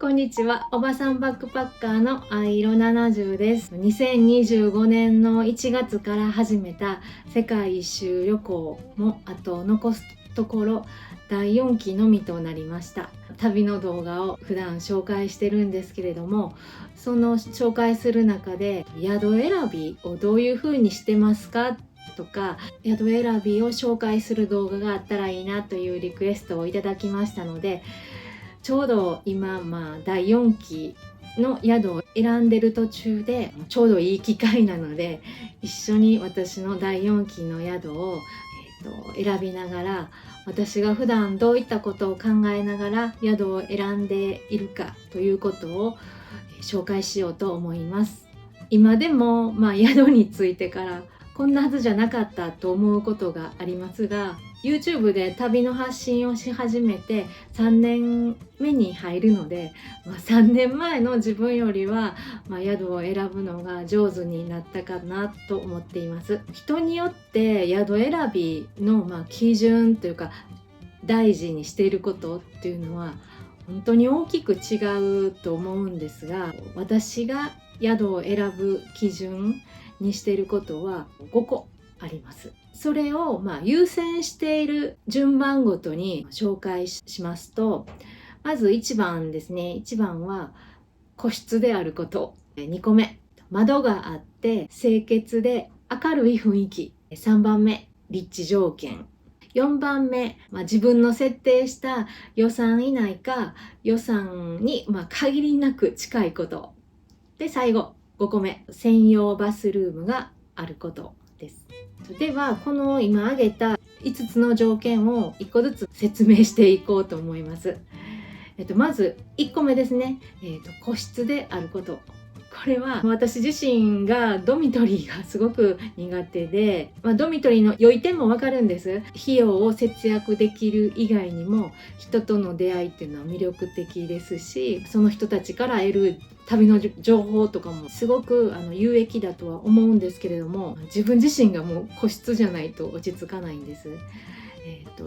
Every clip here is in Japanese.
こんにちは。おばさんバックパッカーの藍色70です。2025年の1月から始めた世界一周旅行もあと残すところ第4期のみとなりました。旅の動画を普段紹介してるんですけれども、その紹介する中で宿選びをどういう風にしてますかとか、宿選びを紹介する動画があったらいいなというリクエストをいただきましたので、ちょうど今、第4期の宿を選んでる途中でちょうどいい機会なので、一緒に私の第4期の宿を、選びながら、私が普段どういったことを考えながら宿を選んでいるかということを紹介しようと思います。今でも、宿についてからこんなはずじゃなかったと思うことがありますが、YouTube で旅の発信をし始めて3年目に入るので、3年前の自分よりは、宿を選ぶのが上手になったかなと思っています。人によって宿選びの、基準というか大事にしていることっていうのは本当に大きく違うと思うんですが、私が宿を選ぶ基準にしていることは5個あります。それを優先している順番ごとに紹介しますと、まず1番ですね。1番は個室であること。2個目、窓があって清潔で明るい雰囲気。3番目、立地条件。4番目、自分の設定した予算以内か予算に限りなく近いこと。で、最後5個目、専用バスルームがあることです。では、この今挙げた5つの条件を1個ずつ説明していこうと思います。まず1個目ですね。個室であること。これは私自身がドミトリーがすごく苦手で、ドミトリーの良い点もわかるんです。費用を節約できる以外にも人との出会いっていうのは魅力的ですし、その人たちから得る旅の情報とかもすごく有益だとは思うんですけれども、自分自身がもう個室じゃないと落ち着かないんです。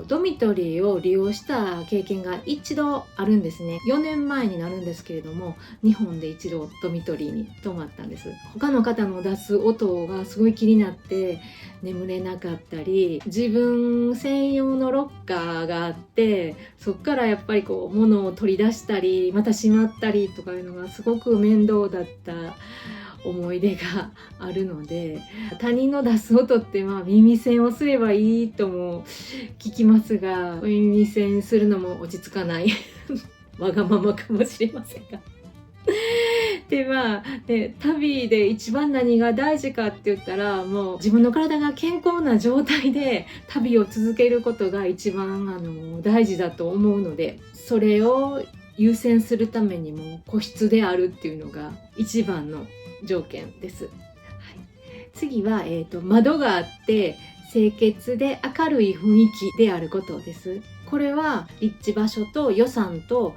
ドミトリーを利用した経験が一度あるんですね。4年前になるんですけれども、日本で一度ドミトリーに泊まったんです。他の方の出す音がすごい気になって眠れなかったり、自分専用のロッカーがあって、そっからやっぱり物を取り出したりまたしまったりとかいうのがすごく面倒だった思い出があるので、他人の出す音って耳栓をすればいいとも聞きますが、耳栓するのも落ち着かないわがままかもしれませんがで、旅で一番何が大事かって言ったら、もう自分の体が健康な状態で旅を続けることが一番大事だと思うので、それを優先するためにも個室であるっていうのが一番の条件です。はい、次は、窓があって清潔で明るい雰囲気であることです。これは立地場所と予算と、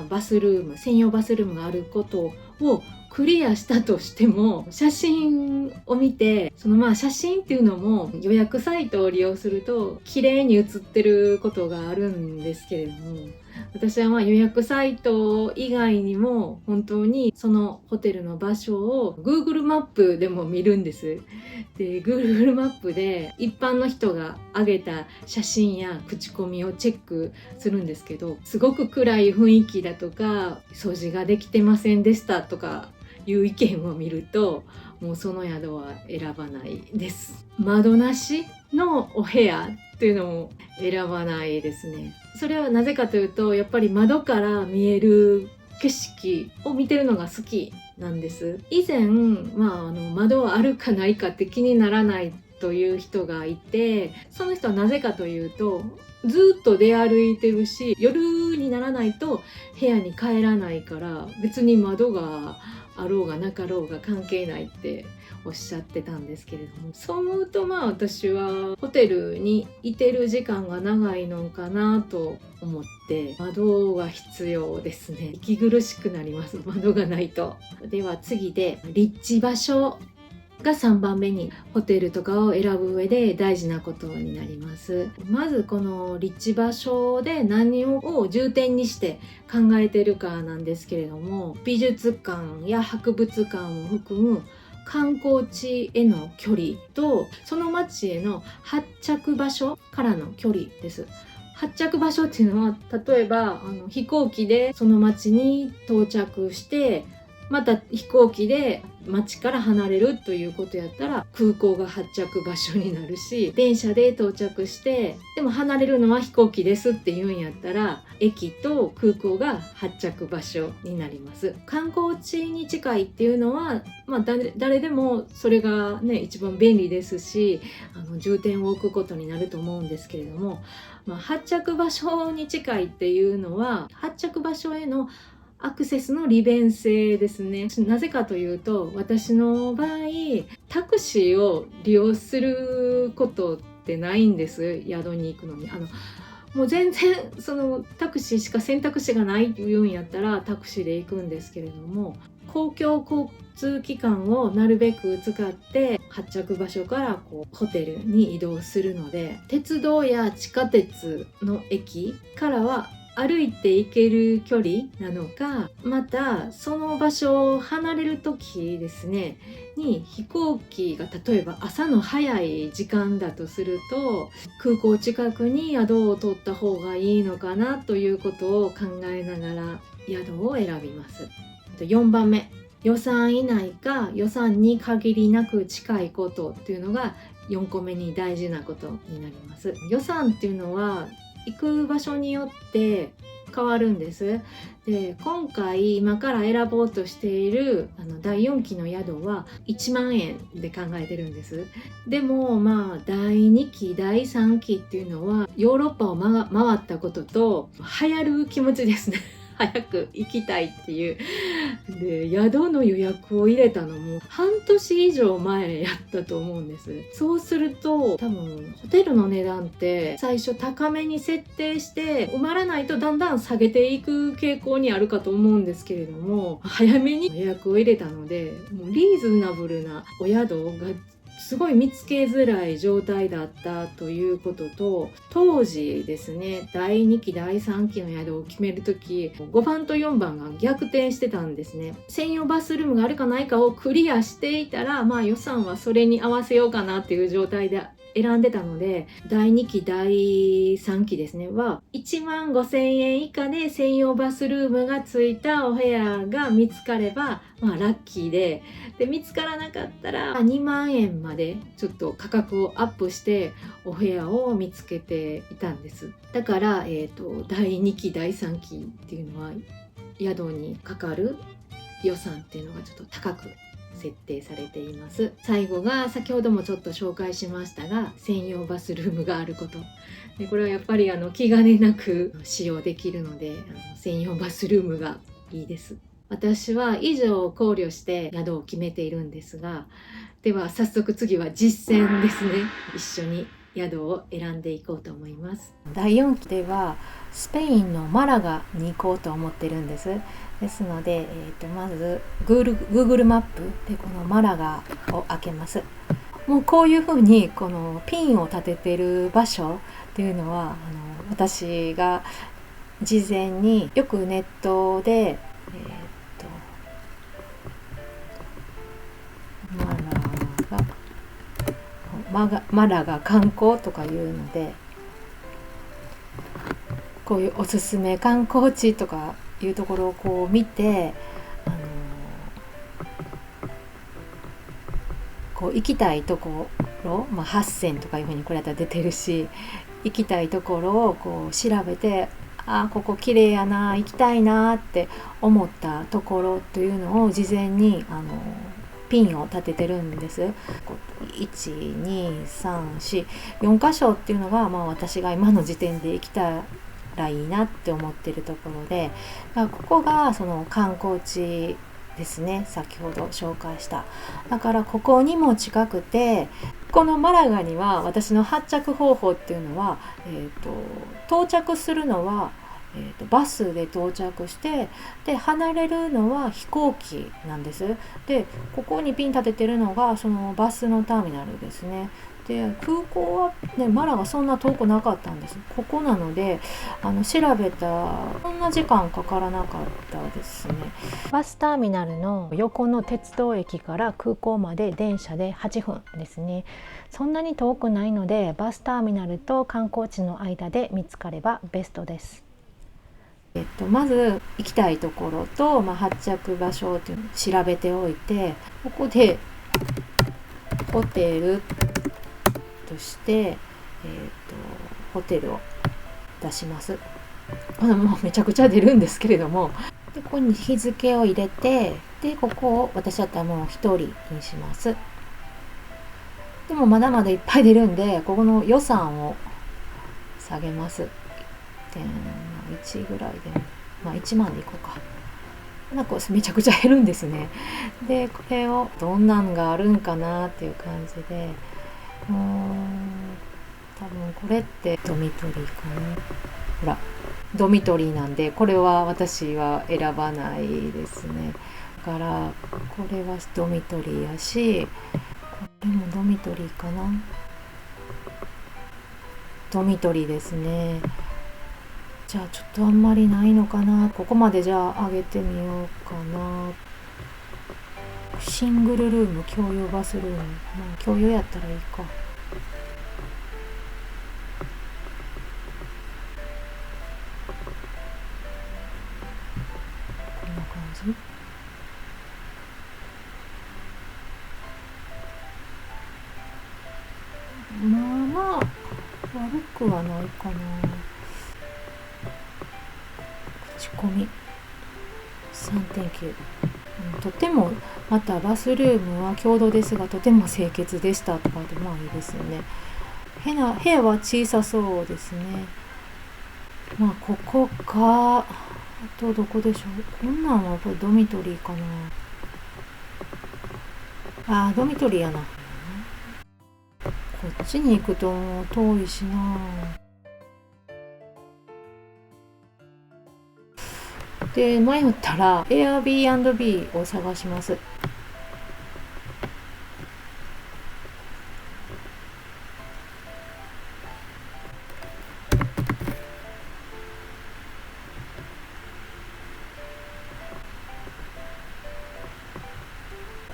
バスルーム、専用バスルームがあることをクリアしたとしても、写真を見て、写真っていうのも予約サイトを利用すると綺麗に写ってることがあるんですけれども、私は予約サイト以外にも本当にそのホテルの場所を Google マップでも見るんです。で、Google マップで一般の人が上げた写真や口コミをチェックするんですけど、すごく暗い雰囲気だとか、掃除ができてませんでしたとかいう意見を見ると、もうその宿は選ばないです。窓なしのお部屋っていうのも選ばないですね。それはなぜかというと、やっぱり窓から見える景色を見てるのが好きなんです。以前、窓はあるかないかって気にならないという人がいて、その人はなぜかというと、ずっと出歩いてるし、夜にならないと部屋に帰らないから、別に窓があろうがなかろうが関係ないっておっしゃってたんですけれども、そう思うと私はホテルにいてる時間が長いのかなと思って、窓が必要ですね。息苦しくなります、窓がないと。では次で立地場所が3番目にホテルとかを選ぶ上で大事なことになります。まずこの立地場所で何を重点にして考えているかなんですけれども、美術館や博物館を含む観光地への距離とその街への発着場所からの距離です。発着場所っていうのは、例えば飛行機でその街に到着してまた飛行機で街から離れるということやったら空港が発着場所になるし、電車で到着してでも離れるのは飛行機ですって言うんやったら駅と空港が発着場所になります。観光地に近いっていうのは、誰でもそれがね一番便利ですし、重点を置くことになると思うんですけれども、発着場所に近いっていうのは発着場所へのアクセスの利便性ですね。なぜかというと、私の場合タクシーを利用することってないんです。宿に行くのにもう全然そのタクシーしか選択肢がないっていうんやったらタクシーで行くんですけれども、公共交通機関をなるべく使って発着場所からホテルに移動するので、鉄道や地下鉄の駅からは歩いて行ける距離なのか、またその場所を離れる時ですねに飛行機が例えば朝の早い時間だとすると、空港近くに宿を取った方がいいのかなということを考えながら宿を選びます。4番目、予算以内か予算に限りなく近いことっていうのが4個目に大事なことになります。予算っていうのは行く場所によって変わるんです。で、今回今から選ぼうとしている第4期の宿は1万円で考えてるんです。でも第2期第3期っていうのはヨーロッパを、回ったことと流行る気持ちですね早く行きたいっていうで、宿の予約を入れたのも半年以上前やったと思うんです。そうすると多分ホテルの値段って最初高めに設定して埋まらないとだんだん下げていく傾向にあるかと思うんですけれども、早めに予約を入れたのでもうリーズナブルなお宿がすごい見つけづらい状態だったということと、当時ですね第2期第3期の宿を決めるとき5番と4番が逆転してたんですね。専用バスルームがあるかないかをクリアしていたら予算はそれに合わせようかなっていう状態で選んでたので、第2期第3期ですねは1万5,000円以下で専用バスルームがついたお部屋が見つかればラッキーで、見つからなかったら2万円までちょっと価格をアップしてお部屋を見つけていたんです。だから、第2期第3期っていうのは宿にかかる予算っていうのがちょっと高く設定されています。最後が先ほどもちょっと紹介しましたが、専用バスルームがあることで、これはやっぱり気兼ねなく使用できるので専用バスルームがいいです。私は以上を考慮して宿を決めているんですが、では早速次は実践ですね。一緒に宿を選んでいこうと思います。第4期ではスペインのマラガに行こうと思ってるんです。ですので、まず Google マップでこのマラガを開けます。もうこういうふうにこのピンを立ててる場所っていうのは私が事前によくネットでマラガ観光とかいうので、こういうおすすめ観光地とかいうところをこう見て、こう行きたいところ、8選とかいうふうにこれやったら出てるし、行きたいところをこう調べて、ここ綺麗やな、行きたいなって思ったところというのを事前にピンを立ててるんです。1、2、3、4、4箇所っていうのが私が今の時点で行きたらいいなって思ってるところで、ここがその観光地ですね。先ほど紹介した。だからここにも近くて、このマラガには私の発着方法っていうのは、到着するのはバスで到着して、で離れるのは飛行機なんです。でここにピン立ててるのがそのバスのターミナルですね。で空港は、ね、マラがそんな遠くなかったんです。ここなので調べたそんな時間かからなかったですね。バスターミナルの横の鉄道駅から空港まで電車で8分ですね。そんなに遠くないのでバスターミナルと観光地の間で見つかればベストです。まず行きたいところと、発着場所っていうのを調べておいて、ここでホテルとして、ホテルを出します。もうめちゃくちゃ出るんですけれども、でここに日付を入れて、でここを私だったらもう1人にします。でもまだまだいっぱい出るんで、ここの予算を下げます。1ぐらいで、1万でいこうか。なんかめちゃくちゃ減るんですね。でこれをどんなんがあるんかなっていう感じで、多分これってドミトリーかな。ほらドミトリーなんで、これは私は選ばないですね。だからこれはドミトリーやし、これもドミトリーかな。ドミトリーですね。じゃあちょっとあんまりないのかな。ここまでじゃあ上げてみようかな。シングルルーム、共用バスルーム、共用やったらいいか。こんな感じ。悪くはないかな。口コミ 3.9、とても、またバスルームは共同ですがとても清潔でしたとかでいいですよね。部屋は小さそうですね。ここか、あとどこでしょう。こんなんはやっぱりドミトリーかな。ドミトリーやな。こっちに行くと遠いしな。で迷ったら Airbnb を探します。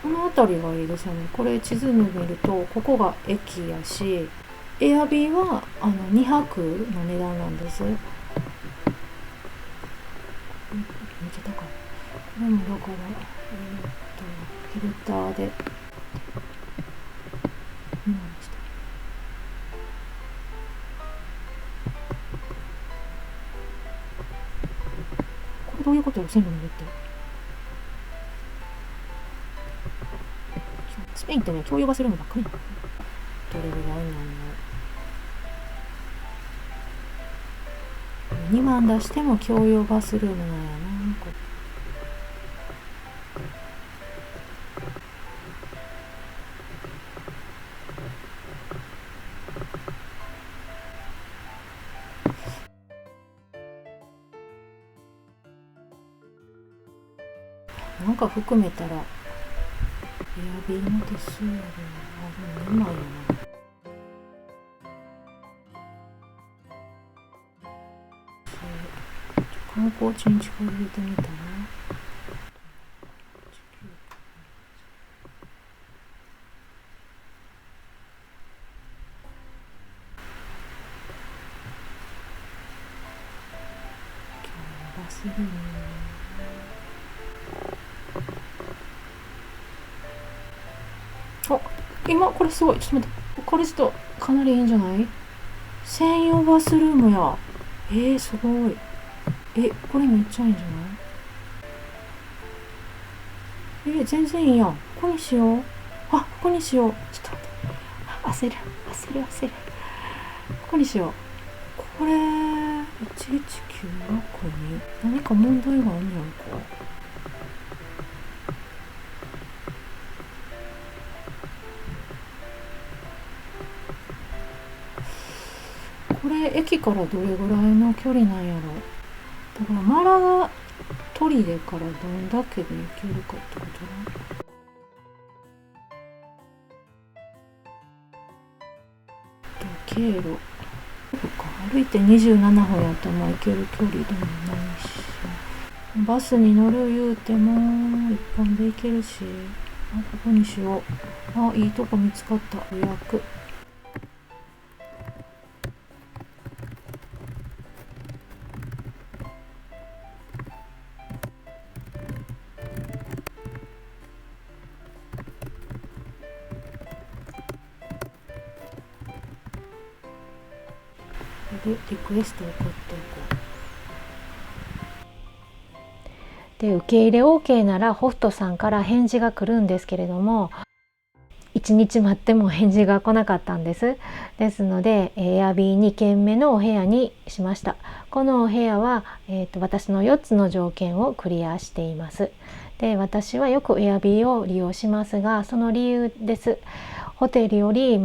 この辺りがいいですよね。これ地図で見るとここが駅やし、エアビーは2泊の値段なんです。めっちゃ高い。これもだから、フィルターでこれどういうことよ、線路の上って。スペインってね、共有がするのばっかりなの。どれぐらいなの。2万出しても共用バスルームなんやな。なんか含めたらエアビーの手数料は2万やな。観光地に近づいてみたらバスルーム。今これすごい。ちょっと待って。これちょっとかなりいいんじゃない？専用バスルームや。すごい。これめっちゃいいんじゃない？全然いいやん。ここにしよう。ここにしよう。ちょっと待って。焦る。ここにしよう。これ119はこれに何か問題があんねやんか。これ駅からどれぐらいの距離なんやろ。だからマラが砦からどんだけで行けるかってことな。経路歩いて27分やったらまあ行ける距離でもないし、バスに乗る言うても一本で行けるし、ここにしよう。いいとこ見つかった。予約。でリクエストを送っておこう。で受け入れ OK ならホストさんから返事が来るんですけれども、1日待っても返事が来なかったんです。ですので Airb2 軒目のお部屋にしました。このお部屋は、私の4つの条件をクリアしています。で私はよく Airb を利用しますが、その理由です。ホテルより、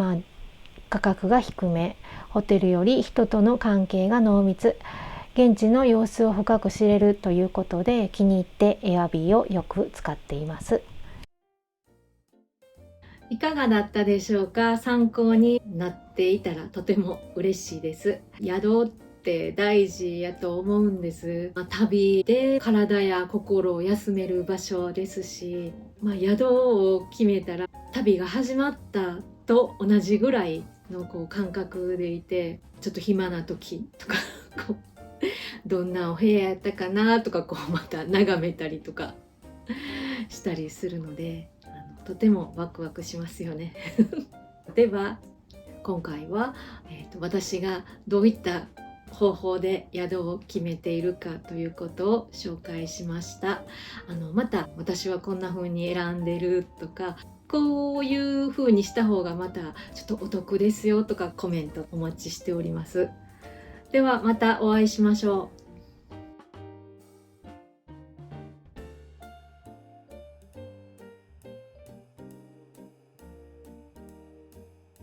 価格が低め、ホテルより人との関係が濃密、現地の様子を深く知れるということで気に入って Airb をよく使っています。いかがだったでしょうか。参考になっていたらとても嬉しいです。宿って大事やと思うんです。旅で体や心を休める場所ですし、宿を決めたら旅が始まったと同じぐらいの感覚でいて、ちょっと暇な時とかどんなお部屋やったかなとかまた眺めたりとかしたりするので、とてもワクワクしますよねでは今回は、私がどういった方法で宿を決めているかということを紹介しました。また私はこんな風に選んでるとか、こういう風にした方がまたちょっとお得ですよとかコメントお待ちしております。ではまたお会いしましょう。